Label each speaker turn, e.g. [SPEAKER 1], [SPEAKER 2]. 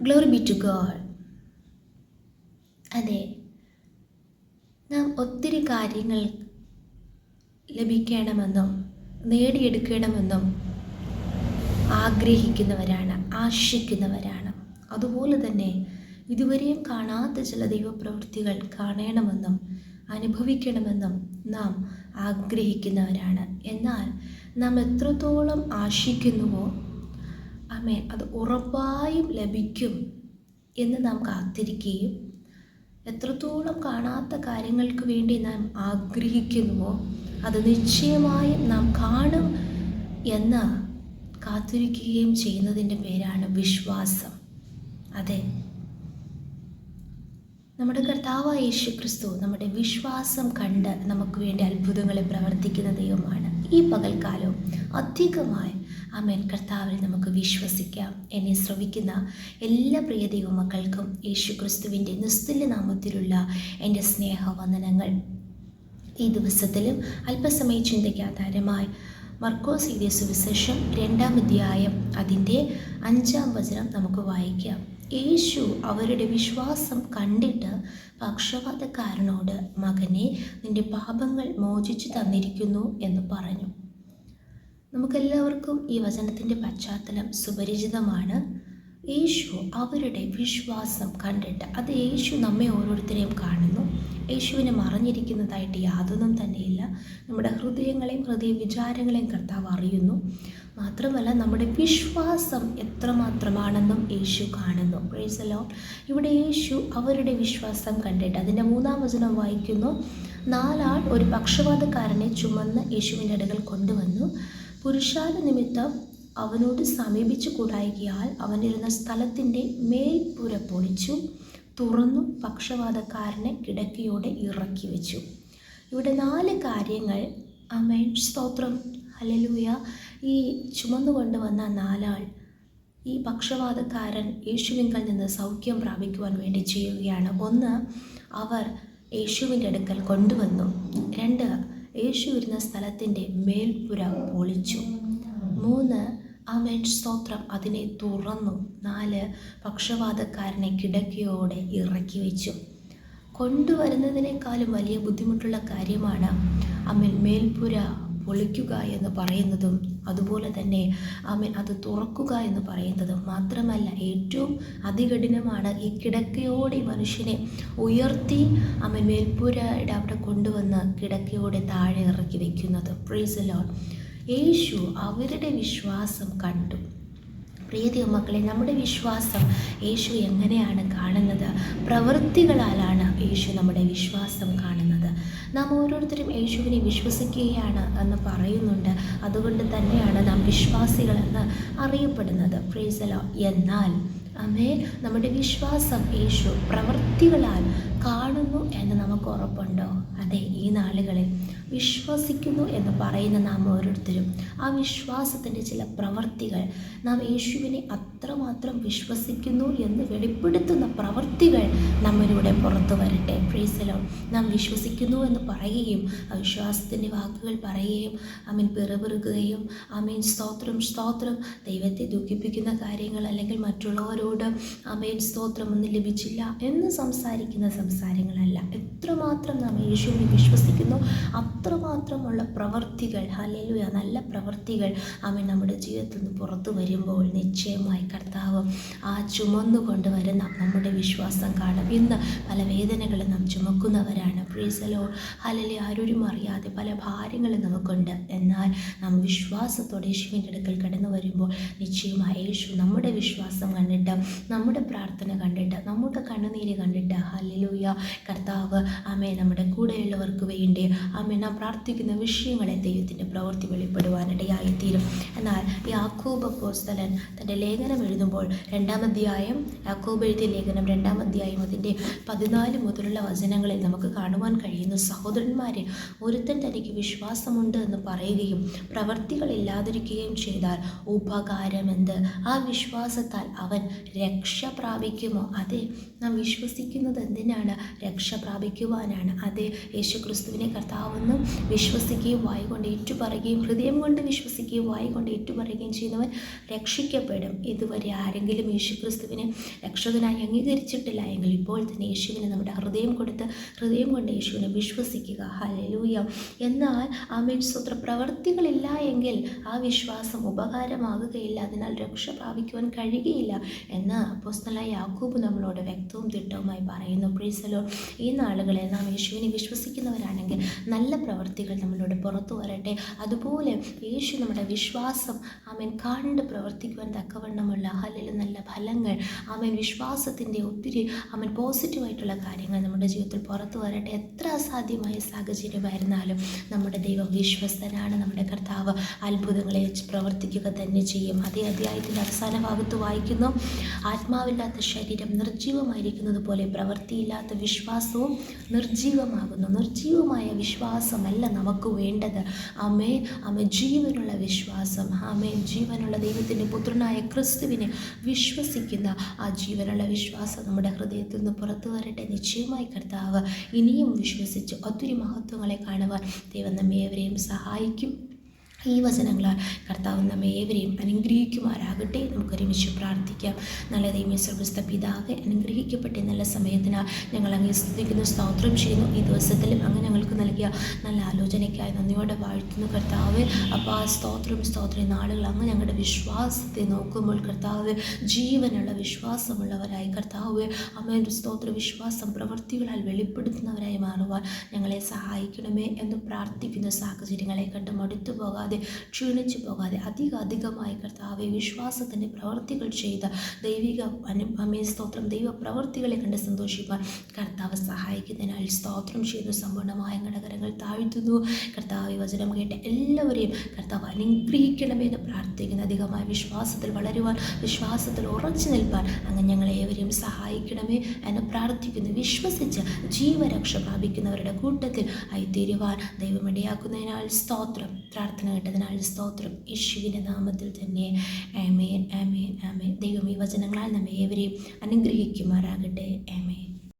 [SPEAKER 1] Glory B to God. അതെ, നാം ഒത്തിരി കാര്യങ്ങൾ ലഭിക്കണമെന്നും നേടിയെടുക്കണമെന്നും ആഗ്രഹിക്കുന്നവരാണ്, ആശിക്കുന്നവരാണ്. അതുപോലെ തന്നെ ഇതുവരെയും കാണാത്ത ചില ദൈവപ്രവൃത്തികൾ കാണണമെന്നും അനുഭവിക്കണമെന്നും നാം ആഗ്രഹിക്കുന്നവരാണ്. എന്നാൽ നാം എത്രത്തോളം ആശിക്കുന്നുവോ ആമേൻ, അത് ഉറപ്പായും ലഭിക്കും എന്ന് നാം കാത്തിരിക്കുകയും എത്രത്തോളം കാണാത്ത കാര്യങ്ങൾക്ക് വേണ്ടി നാം ആഗ്രഹിക്കുന്നുവോ അത് നിശ്ചയമായും നാം കാണും എന്ന് കാത്തിരിക്കുകയും ചെയ്യുന്നതിൻ്റെ പേരാണ് വിശ്വാസം. അതെ, നമ്മുടെ കർത്താവായ യേശു ക്രിസ്തു നമ്മുടെ വിശ്വാസം കണ്ട് നമുക്ക് വേണ്ടി അത്ഭുതങ്ങളെ പ്രവർത്തിക്കുന്ന ദൈവമാണ്. ഈ പകൽക്കാലവും അധികമായി ആമേൻ കർത്താവിൽ നമുക്ക് വിശ്വസിക്കാം. എന്നെ ശ്രവിക്കുന്ന എല്ലാ പ്രിയ ദൈവമക്കൾക്കും യേശു ക്രിസ്തുവിൻ്റെ നിസ്തുല്യ നാമത്തിലുള്ള എൻ്റെ സ്നേഹവന്ദനങ്ങൾ. ഈ ദിവസത്തിലും അല്പസമയ ചിന്തയ്ക്ക് ആധാരമായി മർക്കോസ് എഴുതിയ സുവിശേഷം 2-ാം അധ്യായം അതിൻ്റെ 5-ാം വചനം നമുക്ക് വായിക്കാം. യേശു അവരുടെ വിശ്വാസം കണ്ടിട്ട് പക്ഷപാതക്കാരനോട്, മകനെ, നിന്റെ പാപങ്ങൾ മോചിച്ചു തന്നിരിക്കുന്നു എന്ന് പറഞ്ഞു. നമുക്കെല്ലാവർക്കും ഈ വചനത്തിൻ്റെ പശ്ചാത്തലം സുപരിചിതമാണ്. യേശു അവരുടെ വിശ്വാസം കണ്ടിട്ട്, അത് യേശു നമ്മെ ഓരോരുത്തരെയും കാണുന്നു. യേശുവിനെ മറഞ്ഞിരിക്കുന്നതായിട്ട് യാതൊന്നും തന്നെയില്ല. നമ്മുടെ ഹൃദയങ്ങളെയും ഹൃദയ വിചാരങ്ങളെയും കർത്താവ് അറിയുന്നു. മാത്രമല്ല നമ്മുടെ വിശ്വാസം എത്രമാത്രമാണെന്നും യേശു കാണുന്നു. Price the Lord. ഇവിടെ യേശു അവരുടെ വിശ്വാസം കണ്ടിട്ട് അതിൻ്റെ 3-ാം വചനം വായിക്കുന്നു. 4 ആൾ ഒരു പക്ഷപാതക്കാരനെ ചുമന്ന് യേശുവിൻ്റെ അടുക്കൽ കൊണ്ടുവന്നു. പുരുഷാര നിമിത്തം അവനോട് സമീപിച്ചു കൂടായികയാൽ അവനിരുന്ന സ്ഥലത്തിൻ്റെ മേൽപ്പുര പൊളിച്ചു, തുറന്നു പക്ഷപാതക്കാരനെ കിടക്കയോടെ ഇറക്കി വെച്ചു. ഇവിടെ 4 കാര്യങ്ങൾ. ആമേൻ, സ്തോത്രം, ഹല്ലേലൂയ. ഈ ചുമന്നു കൊണ്ടുവന്ന 4 ആൾ ഈ പക്ഷപാതക്കാരൻ യേശുവിങ്കൽ നിന്ന് സൗഖ്യം പ്രാപിക്കുവാൻ വേണ്ടി ചെയ്യുകയാണ്. 1, അവർ യേശുവിൻ്റെ അടുക്കൽ കൊണ്ടുവന്നു. 2, യേശു ഇരുന്ന സ്ഥലത്തിൻ്റെ മേൽപ്പുര പൊളിച്ചു. 3, ആമേൻ, സ്തോത്രം, അതിനെ തുറന്നു. 4, പക്ഷപാതക്കാരനെ കിടക്കയോടെ ഇറക്കി വെച്ചു. കൊണ്ടുവരുന്നതിനേക്കാളും വലിയ ബുദ്ധിമുട്ടുള്ള കാര്യമാണ് ആമേൻ മേൽപ്പുര പൊളിക്കുക എന്ന് പറയുന്നതും അതുപോലെ തന്നെ ആമേൻ അത് തുറക്കുക എന്ന് പറയുന്നതും. മാത്രമല്ല ഏറ്റവും അതികഠിനമാണ് ഈ കിടക്കയോടെ മനുഷ്യനെ ഉയർത്തി ആമേൻ മേൽപ്പുരയുടെ അവിടെ കൊണ്ടുവന്ന് കിടക്കയോടെ താഴെ ഇറക്കി വയ്ക്കുന്നത്. Price the Lord. യേശു അവരുടെ വിശ്വാസം കണ്ടു. പ്രിയ മക്കളെ, നമ്മുടെ വിശ്വാസം യേശു എങ്ങനെയാണ് കാണുന്നത്? പ്രവൃത്തികളാലാണ് യേശു നമ്മുടെ വിശ്വാസം കാണുന്നത്. നാം ഓരോരുത്തരും യേശുവിനെ വിശ്വസിക്കുകയാണ് എന്ന് പറയുന്നുണ്ട്. അതുകൊണ്ട് തന്നെയാണ് നാം വിശ്വാസികളെന്ന് അറിയപ്പെടുന്നത്. Price the Lord. എന്നാൽ നമ്മുടെ വിശ്വാസം യേശു പ്രവൃത്തികളാൽ കാണുന്നു എന്ന് നമുക്ക് ഉറപ്പുണ്ടോ? അതെ, ഈ നാളുകളിൽ വിശ്വസിക്കുന്നു എന്ന് പറയുന്ന നാം ഓരോരുത്തരും ആ വിശ്വാസത്തിൻ്റെ ചില പ്രവൃത്തികൾ, നാം യേശുവിനെ അത്രമാത്രം വിശ്വസിക്കുന്നു എന്ന് വെളിപ്പെടുത്തുന്ന പ്രവൃത്തികൾ നമ്മിലൂടെ പുറത്തു വരട്ടെ. Price the Lord. നാം വിശ്വസിക്കുന്നു എന്ന് പറയുകയും ആ വിശ്വാസത്തിൻ്റെ വാക്കുകൾ പറയുകയും പിറുപിറുക്കുകയും സ്തോത്രം സ്തോത്രം ദൈവത്തെ ദുഃഖിപ്പിക്കുന്ന കാര്യങ്ങൾ അല്ലെങ്കിൽ മറ്റുള്ളവരോട് സ്തോത്രം ഒന്നും ലഭിച്ചില്ല എന്ന് സംസാരിക്കുന്ന സംസാരങ്ങളല്ല. എത്രമാത്രം നാം യേശുവിനെ വിശ്വസിക്കുന്നു അത്രമാത്രമുള്ള പ്രവൃത്തികൾ, ഹല്ലേലൂയ, നല്ല പ്രവൃത്തികൾ നമ്മുടെ ജീവിതത്തിൽ നിന്ന് പുറത്തു വരുമ്പോൾ നിശ്ചയമായി കർത്താവ് ആ ചുമന്നു കൊണ്ടുവരുന്ന നമ്മുടെ വിശ്വാസം കാണും. ഇന്ന് പല വേദനകളും നാം ചുമക്കുന്നവരാണ്. Praise the lord. ഹല്ലേലൂയ. ആരും അറിയാതെ പല ഭാരങ്ങളും നമുക്കുണ്ട്. എന്നാൽ നാം വിശ്വാസത്തോടെ യേശുവിൻ്റെ അടുക്കൽ കടന്നു വരുമ്പോൾ നിശ്ചയമായി യേശു നമ്മുടെ വിശ്വാസം കണ്ടിട്ട്, നമ്മുടെ പ്രാർത്ഥന കണ്ടിട്ട്, നമ്മുടെ കണ്ണുനീര് കണ്ടിട്ട്, ഹല്ലേലൂയ, കർത്താവ് നമ്മുടെ കൂടെയുള്ളവർക്ക് വേണ്ടി നാം പ്രാർത്ഥിക്കുന്ന വിഷയങ്ങളെ ദൈവത്തിൻ്റെ പ്രവൃത്തി വെളിപ്പെടുവാനിടയായിത്തീരും. എന്നാൽ യാക്കോബ് അപ്പോസ്തലൻ തൻ്റെ ലേഖനം എഴുതുമ്പോൾ 2-ാം അധ്യായം, യാക്കോബ് എഴുതിയ ലേഖനം 2-ാം അധ്യായം അതിൻ്റെ 14 മുതലുള്ള വചനങ്ങളിൽ നമുക്ക് കാണുവാൻ കഴിയുന്നു. സഹോദരന്മാരെ, ഒരുത്തൻ തനിക്ക് വിശ്വാസമുണ്ട് എന്ന് പറയുകയും പ്രവൃത്തികളില്ലാതിരിക്കുകയും ചെയ്താൽ ഉപകാരമെന്ത്? ആ വിശ്വാസത്താൽ അവൻ രക്ഷ പ്രാപിക്കുമോ? അതെ, നാം വിശ്വസിക്കുന്നത് എന്തിനാണ്? രക്ഷ പ്രാപിക്കുവാനാണ്. അതെ, യേശു ക്രിസ്തുവിനെ കർത്താവെന്നും വിശ്വസിക്കുകയും വായുകൊണ്ട് ഏറ്റുപറയുകയും ഹൃദയം കൊണ്ട് വിശ്വസിക്കുകയും വായുകൊണ്ട് ഏറ്റുപറയുകയും ചെയ്യുന്നവൻ രക്ഷിക്കപ്പെടും. ഇത് ഇതുവരെ ആരെങ്കിലും യേശുക്രിസ്തുവിനെ രക്ഷകനായി അംഗീകരിച്ചിട്ടില്ല എങ്കിൽ ഇപ്പോൾ തന്നെ യേശുവിനെ നമ്മുടെ ഹൃദയം കൊണ്ട് യേശുവിനെ വിശ്വസിക്കുക. ഹല്ലേലൂയ. എന്നാൽ ആമേൻ സ്തോത്രം, പ്രവൃത്തികളില്ല എങ്കിൽ ആ വിശ്വാസം ഉപകാരമാകുകയില്ല, അതിനാൽ രക്ഷ പ്രാപിക്കുവാൻ കഴിയുകയില്ല എന്ന് അപ്പോസ്തലനായ യാക്കോബ് നമ്മളോട് വ്യക്തവും തിട്ടവുമായി പറയുന്നു. Price the Lord. ഈ നാളുകളിൽ നാം യേശുവിനെ വിശ്വസിക്കുന്നവരാണെങ്കിൽ നല്ല പ്രവൃത്തികൾ നമ്മളോട് പുറത്തു വരട്ടെ. അതുപോലെ യേശു നമ്മുടെ വിശ്വാസം ആമേൻ കണ്ട് പ്രവർത്തിക്കുവാൻ തക്കവണ്ണമുള്ള നല്ല ഫലങ്ങൾ, ആമേൻ വിശ്വാസത്തിൻ്റെ ഒത്തിരി ആമേൻ പോസിറ്റീവായിട്ടുള്ള കാര്യങ്ങൾ നമ്മുടെ ജീവിതത്തിൽ പുറത്തു വരട്ടെ. എത്ര അസാധ്യമായ സാഹചര്യമായിരുന്നാലും നമ്മുടെ ദൈവം വിശ്വസ്തനാണ്. നമ്മുടെ കർത്താവ് അത്ഭുതങ്ങളെ പ്രവർത്തിക്കുക തന്നെ ചെയ്യും. അതേ അധ്യായത്തിൻ്റെ അവസാന ഭാഗത്ത് വായിക്കുന്നു, ആത്മാവില്ലാത്ത ശരീരം നിർജീവമായിരിക്കുന്നത് പോലെ പ്രവൃത്തിയില്ലാത്ത വിശ്വാസവും നിർജീവമാകുന്നു. നിർജീവമായ വിശ്വാസമല്ല നമുക്ക് വേണ്ടത്. ആമേൻ ജീവനുള്ള വിശ്വാസം, ആമേൻ ജീവനുള്ള ദൈവത്തിൻ്റെ പുത്രനായ ക്രിസ്തുവിനെ വിശ്വസിക്കുന്ന ആ ജീവനുള്ള വിശ്വാസം നമ്മുടെ ഹൃദയത്തിൽ നിന്ന് പുറത്തു വരട്ടെ. നിശ്ചയമായി കർത്താവ് ഇനിയും വിശ്വസിച്ച് ഒത്തിരി മഹത്വങ്ങളെ കാണുവാൻ ദൈവം നമ്മെ ഏവരെയും സഹായിക്കും. ഈ വചനങ്ങളാൽ കർത്താവ് നമ്മെ ഏവരെയും അനുഗ്രഹിക്കുമാറാകട്ടെ. നമുക്കൊരുമിച്ച് പ്രാർത്ഥിക്കാം. നല്ല ദൈവമേ, സ്വർഗ്ഗസ്ഥ പിതാവേ, അനുഗ്രഹിക്കപ്പെട്ട നല്ല സമയത്തിനാൽ ഞങ്ങൾ അങ്ങേ സ്തുതിക്കുന്നു, സ്തോത്രം ചെയ്യുന്നു. ഈ ദിവസത്തിലും അങ്ങ് ഞങ്ങൾക്ക് നൽകിയ നല്ല ആലോചനയ്ക്കായി നന്ദിയോടെ വാഴ്ത്തുന്നു കർത്താവേ. അപ്പോൾ ആ സ്തോത്രം നാളുകൾ അങ്ങ് ഞങ്ങളുടെ വിശ്വാസത്തെ നോക്കുമ്പോൾ കർത്താവ് ജീവനുള്ള വിശ്വാസമുള്ളവരായി കർത്താവേ, അമ്മയുടെ സ്തോത്ര വിശ്വാസം പ്രവൃത്തികളാൽ വെളിപ്പെടുത്തുന്നവരായി മാറുവാൻ ഞങ്ങളെ സഹായിക്കണമേ എന്ന് പ്രാർത്ഥിക്കുന്ന സാഹചര്യങ്ങളെ കണ്ട് മടുത്തു പോകാതെ, ക്ഷീണിച്ചു പോകാതെ അധികമായി കർത്താവെ വിശ്വാസത്തിൻ്റെ പ്രവൃത്തികൾ ചെയ്ത ദൈവിക സ്തോത്രം ദൈവ പ്രവൃത്തികളെ കണ്ട് സന്തോഷിപ്പാൻ കർത്താവ് സഹായിക്കുന്നതിനാൽ സ്തോത്രം ചെയ്യുന്നു. സമ്പൂർണ്ണമായ ഘടകരങ്ങൾ താഴ്ത്തുന്നു. കർത്താവ് വചനം കേട്ട എല്ലാവരെയും കർത്താവ് അനുഗ്രഹിക്കണമെന്ന് പ്രാർത്ഥിക്കുന്നു. അധികമായ വിശ്വാസത്തിൽ വളരുവാൻ, വിശ്വാസത്തിൽ ഉറച്ചു നിൽപ്പാൻ അങ്ങ് ഞങ്ങളെ ഏവരെയും സഹായിക്കണമേ എന്ന് പ്രാർത്ഥിക്കുന്നു. വിശ്വസിച്ച് ജീവരക്ഷ പ്രാപിക്കുന്നവരുടെ കൂട്ടത്തിൽ ആയിത്തീരുവാൻ ദൈവം ഇടയാക്കുന്നതിനാൽ സ്തോത്രം. പ്രാർത്ഥന കേട്ടതിനാൽ സ്തോത്രം. യേശുവിൻ്റെ നാമത്തിൽ തന്നെ ആമേൻ, ആമേൻ, ആമേൻ. ദൈവം ഈ വചനങ്ങളാൽ നമ്മെ ഏവരെയും അനുഗ്രഹിക്കുമാറാകട്ടെ. ആമേൻ.